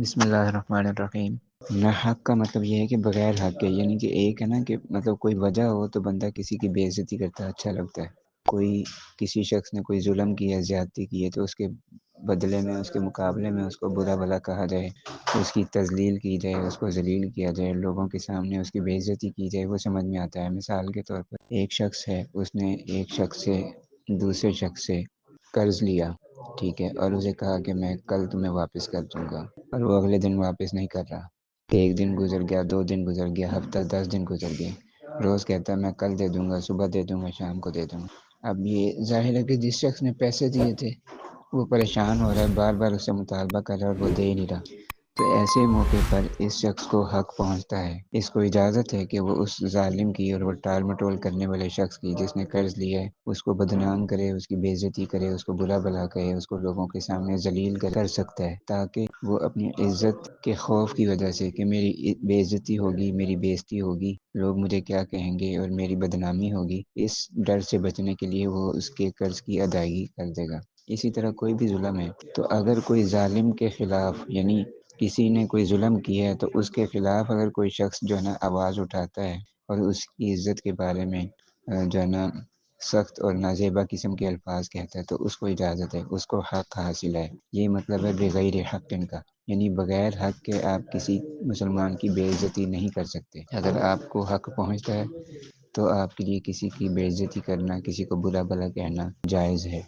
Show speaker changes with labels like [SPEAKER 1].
[SPEAKER 1] بسم اللہ الرحمن الرحیم۔
[SPEAKER 2] نہ حق کا مطلب یہ ہے کہ بغیر حق کے، یعنی کہ ایک ہے نا کہ مطلب کوئی وجہ ہو تو بندہ کسی کی بے عزتی کرتا ہے، اچھا لگتا ہے۔ کوئی کسی شخص نے کوئی ظلم کیا، زیادتی کی ہے، تو اس کے بدلے میں، اس کے مقابلے میں اس کو برا بھلا کہا جائے، اس کی تذلیل کی جائے، اس کو ذلیل کیا جائے، لوگوں کے سامنے اس کی بے عزتی کی جائے، وہ سمجھ میں آتا ہے۔ مثال کے طور پر ایک شخص ہے، اس نے ایک شخص سے، دوسرے شخص سے قرض لیا، ٹھیک ہے، اور اسے کہا کہ میں کل تمہیں واپس کر دوں گا، اور وہ اگلے دن واپس نہیں کر رہا۔ ایک دن گزر گیا، 2 دن گزر گیا، ہفتہ، 10 دن گزر گئے، روز کہتا ہے میں کل دے دوں گا، صبح دے دوں گا، شام کو دے دوں گا۔ اب یہ ظاہر ہے کہ جس شخص نے پیسے دیے تھے وہ پریشان ہو رہا ہے، بار بار اس سے مطالبہ کر رہا ہے اور وہ دے ہی نہیں رہا۔ تو ایسے موقع پر اس شخص کو حق پہنچتا ہے، اس کو اجازت ہے کہ وہ اس ظالم کی اور وہ ٹال مٹول کرنے والے شخص کی، جس نے قرض لیا ہے، اس کو بدنام کرے، اس کی بے عزتی کرے، اس کو برا بھلا کہے، اس کو لوگوں کے سامنے ذلیل کر سکتا ہے، تاکہ وہ اپنی عزت کے خوف کی وجہ سے کہ میری بے عزتی ہوگی، میری بے عزتی ہوگی، لوگ مجھے کیا کہیں گے اور میری بدنامی ہوگی، اس ڈر سے بچنے کے لیے وہ اس کے قرض کی ادائیگی کر دے گا۔ اسی طرح کوئی بھی ظلم ہے تو اگر کوئی ظالم کے خلاف، یعنی کسی نے کوئی ظلم کیا ہے، تو اس کے خلاف اگر کوئی شخص جو ہے نا آواز اٹھاتا ہے اور اس کی عزت کے بارے میں جو ہے نا سخت اور نازیبا قسم کے الفاظ کہتا ہے، تو اس کو اجازت ہے، اس کو حق حاصل ہے۔ یہ مطلب ہے بغیر حق کا، یعنی بغیر حق کے آپ کسی مسلمان کی بے عزتی نہیں کر سکتے۔ اگر آپ کو حق پہنچتا ہے تو آپ کے لیے کسی کی بے عزتی کرنا، کسی کو برا بھلا کہنا جائز ہے۔